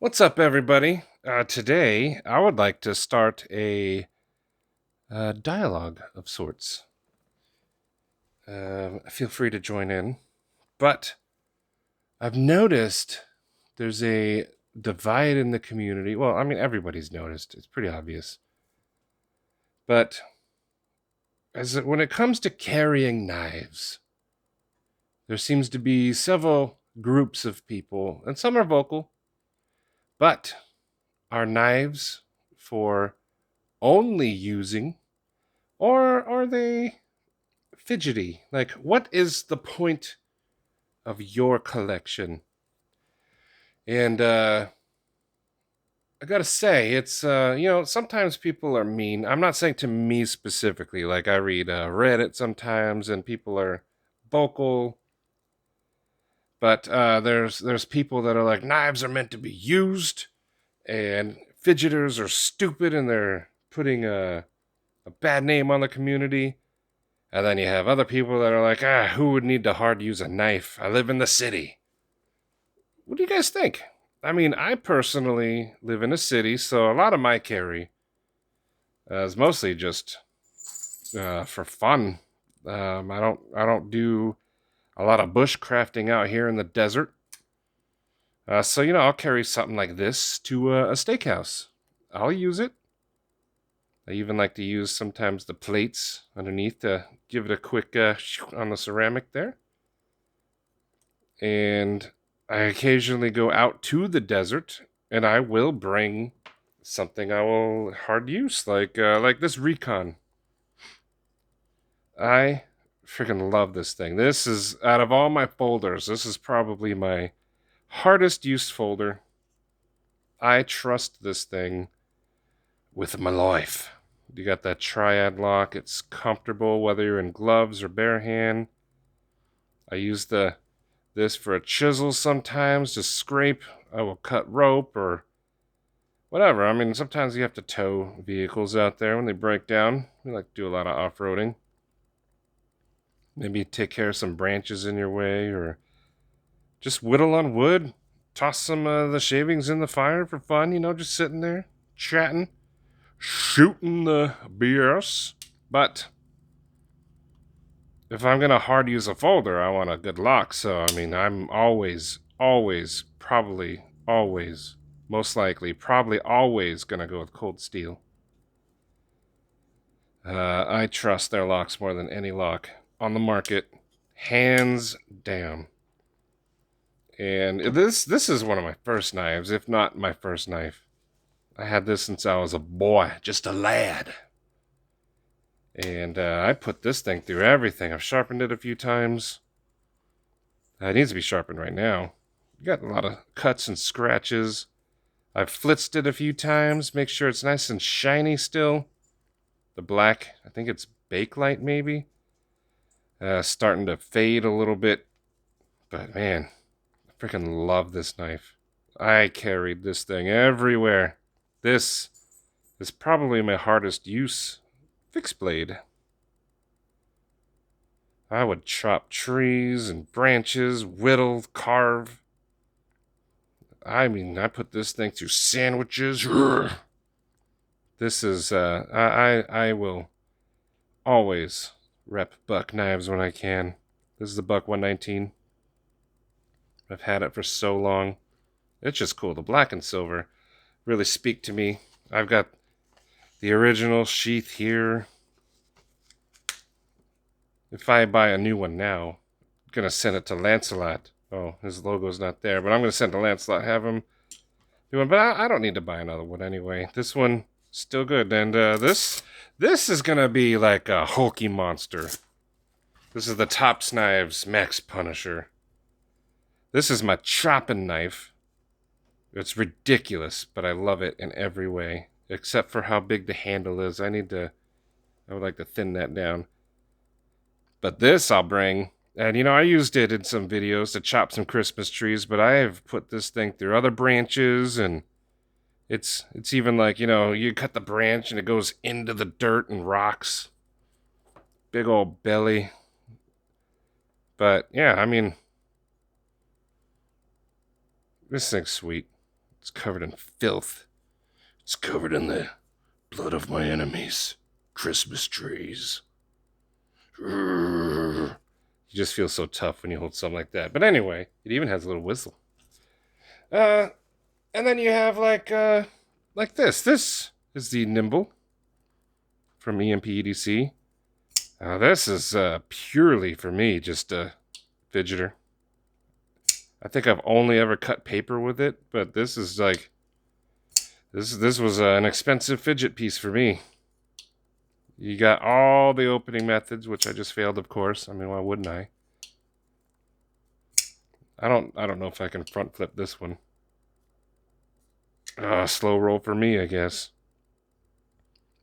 What's up, everybody? Today, I would like to start a dialogue of sorts. Feel free to join in. But I've noticed there's a divide in the community. Well, I mean, everybody's noticed. It's pretty obvious. But when it comes to carrying knives, there seems to be several groups of people, and some are vocal, but are knives for only using, or are they fidgety? Like, what is the point of your collection? And I gotta say, it's sometimes people are mean. I'm not saying to me specifically. Like, I read Reddit sometimes, and people are vocal. But there's people that are like, knives are meant to be used, and fidgeters are stupid, and they're putting a bad name on the community. And then you have other people that are like, who would need to hard use a knife? I live in the city. What do you guys think? I mean, I personally live in a city, so a lot of my carry is mostly just for fun. I don't do a lot of bushcrafting out here in the desert. So I'll carry something like this to a steakhouse. I'll use it. I even like to use sometimes the plates underneath to give it a quick on the ceramic there. And I occasionally go out to the desert, and I will bring something I will hard use, like this Recon. I freaking love this thing. This is, out of all my folders, this is probably my hardest used folder. I trust this thing with my life. You got that triad lock. It's comfortable whether you're in gloves or bare hand. I use this for a chisel sometimes to scrape. I will cut rope or whatever. I mean, sometimes you have to tow vehicles out there when they break down. We like to do a lot of off-roading. Maybe take care of some branches in your way, or just whittle on wood. Toss some of the shavings in the fire for fun, just sitting there, chatting, shooting the BS. But if I'm going to hard use a folder, I want a good lock. So, I mean, I'm always, probably always, most likely, probably always going to go with cold steel. I trust their locks more than any lock on the market, hands down. And this is one of my first knives, if not my first knife. I had this since I was a boy, just a lad. And I put this thing through everything. I've sharpened it a few times. It needs to be sharpened right now. Got a lot of cuts and scratches. I've flitzed it a few times. Make sure it's nice and shiny still. The black, I think it's Bakelite maybe. Starting to fade a little bit. But man, I freaking love this knife. I carried this thing everywhere. This is probably my hardest use fixed blade. I would chop trees and branches, whittle, carve. I mean, I put this thing through sandwiches. This is, I will always rep buck knives when I can. This is the Buck 119. I've had it for so long. It's just cool. The black and silver really speak to me. I've got the original sheath here. If I buy a new one now, I'm going to send it to Lancelot. Oh, his logo's not there, but I'm going to send it to Lancelot, have him do one. But I don't need to buy another one anyway. This one, still good. And this is going to be like a hulky monster. This is the Tops Knives Max Punisher. This is my chopping knife. It's ridiculous, but I love it in every way, except for how big the handle is. I would like to thin that down. But this I'll bring. And, I used it in some videos to chop some Christmas trees, but I have put this thing through other branches, and it's even like, you cut the branch and it goes into the dirt and rocks. Big old belly. But, yeah, I mean, this thing's sweet. It's covered in filth. It's covered in the blood of my enemies. Christmas trees. You just feel so tough when you hold something like that. But anyway, it even has a little whistle. And then you have like this. This is the Nimble from EMP EDC. This is purely for me just a fidgeter. I think I've only ever cut paper with it, but this is like this was an expensive fidget piece for me. You got all the opening methods, which I just failed, of course. I mean, why wouldn't I? I don't know if I can front flip this one. Slow roll for me, I guess.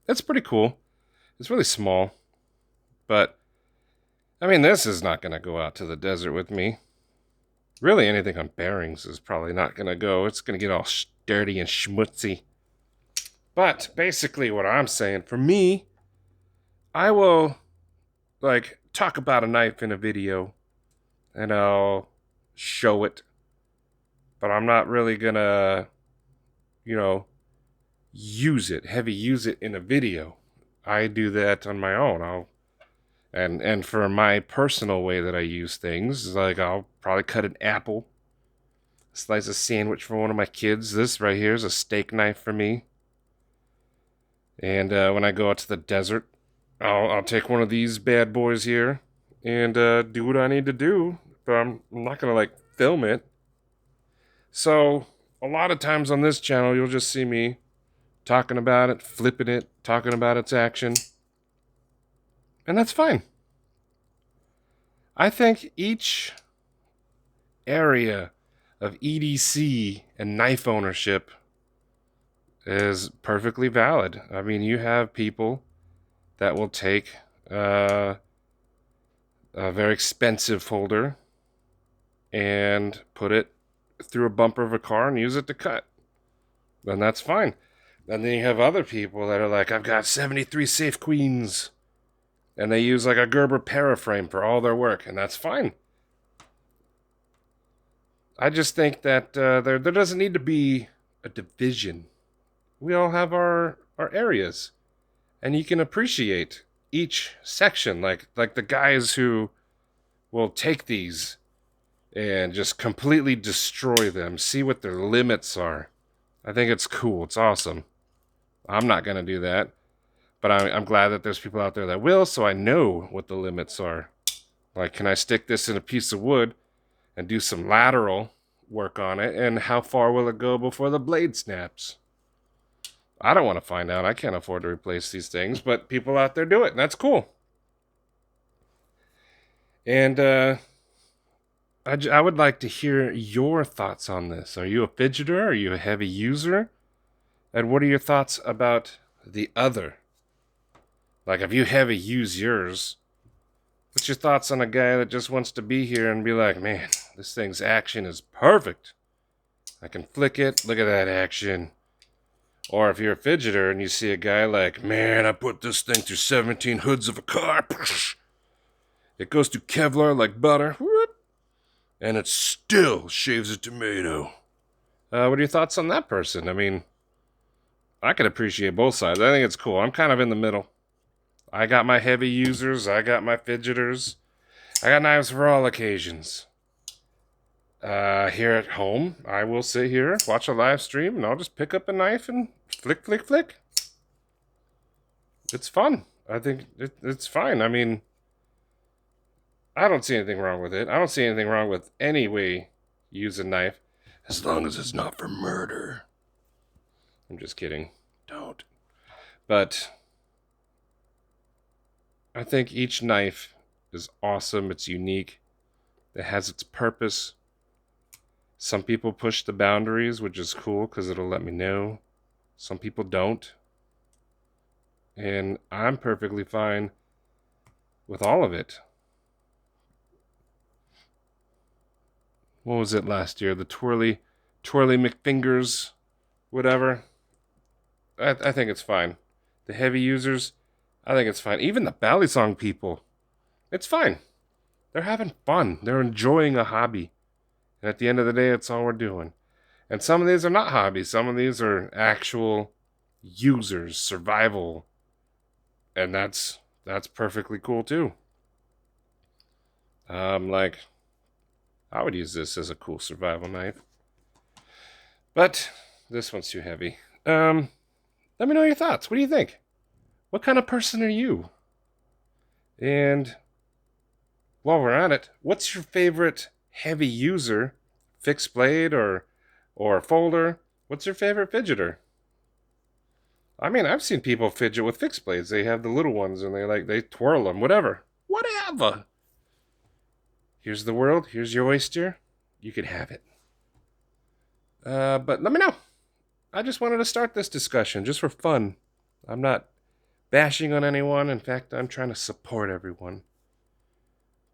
It's pretty cool. It's really small. But, I mean, this is not going to go out to the desert with me. Really, anything on bearings is probably not going to go. It's going to get all dirty and schmutzy. But, basically, what I'm saying, for me, I will, like, talk about a knife in a video. And I'll show it. But I'm not really going to, you know, use it in a video. I do that on my own. And for my personal way that I use things, like I'll probably cut an apple, slice a sandwich for one of my kids. This right here is a steak knife for me. And when I go out to the desert, I'll take one of these bad boys here and do what I need to do. But I'm not gonna like film it. So a lot of times on this channel, you'll just see me talking about it, flipping it, talking about its action. And that's fine. I think each area of EDC and knife ownership is perfectly valid. I mean, you have people that will take a very expensive holder and put it through a bumper of a car and use it to cut. And that's fine. And then you have other people that are like, I've got 73 safe queens. And they use like a Gerber paraframe for all their work. And that's fine. I just think that there doesn't need to be a division. We all have our areas. And you can appreciate each section. Like the guys who will take these and just completely destroy them. See what their limits are. I think it's cool. It's awesome. I'm not going to do that. But I'm glad that there's people out there that will, so I know what the limits are. Like, can I stick this in a piece of wood and do some lateral work on it? And how far will it go before the blade snaps? I don't want to find out. I can't afford to replace these things, but people out there do it, and that's cool. And I would like to hear your thoughts on this. Are you a fidgeter? Are you a heavy user? And what are your thoughts about the other? Like, if you heavy use yours, what's your thoughts on a guy that just wants to be here and be like, man, this thing's action is perfect. I can flick it. Look at that action. Or if you're a fidgeter and you see a guy like, man, I put this thing through 17 hoods of a car. It goes through Kevlar like butter. And it still shaves a tomato. What are your thoughts on that person? I mean, I can appreciate both sides. I think it's cool. I'm kind of in the middle. I got my heavy users. I got my fidgeters. I got knives for all occasions. Here at home, I will sit here, watch a live stream, and I'll just pick up a knife and flick, flick, flick. It's fun. I think it's fine. I mean, I don't see anything wrong with it. I don't see anything wrong with any way you use a knife, as long as it's not for murder. I'm just kidding. Don't. But I think each knife is awesome. It's unique. It has its purpose. Some people push the boundaries, which is cool because it'll let me know. Some people don't. And I'm perfectly fine with all of it. What was it last year? The twirly McFingers, whatever. I think it's fine. The heavy users, I think it's fine. Even the Balisong people, it's fine. They're having fun. They're enjoying a hobby. And at the end of the day, it's all we're doing. And some of these are not hobbies. Some of these are actual users, survival. And that's perfectly cool too. Like, I would use this as a cool survival knife. But this one's too heavy. Let me know your thoughts. What do you think? What kind of person are you? And while we're at it, what's your favorite heavy user? Fixed blade or folder? What's your favorite fidgeter? I mean, I've seen people fidget with fixed blades. They have the little ones and they twirl them, whatever. Whatever. Here's the world. Here's your oyster. You can have it. But let me know. I just wanted to start this discussion just for fun. I'm not bashing on anyone. In fact, I'm trying to support everyone.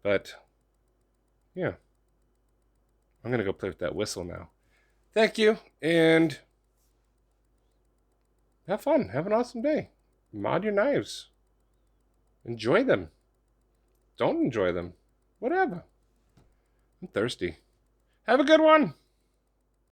But, yeah. I'm going to go play with that whistle now. Thank you, and have fun. Have an awesome day. Mod your knives. Enjoy them. Don't enjoy them. Whatever. I'm thirsty. Have a good one.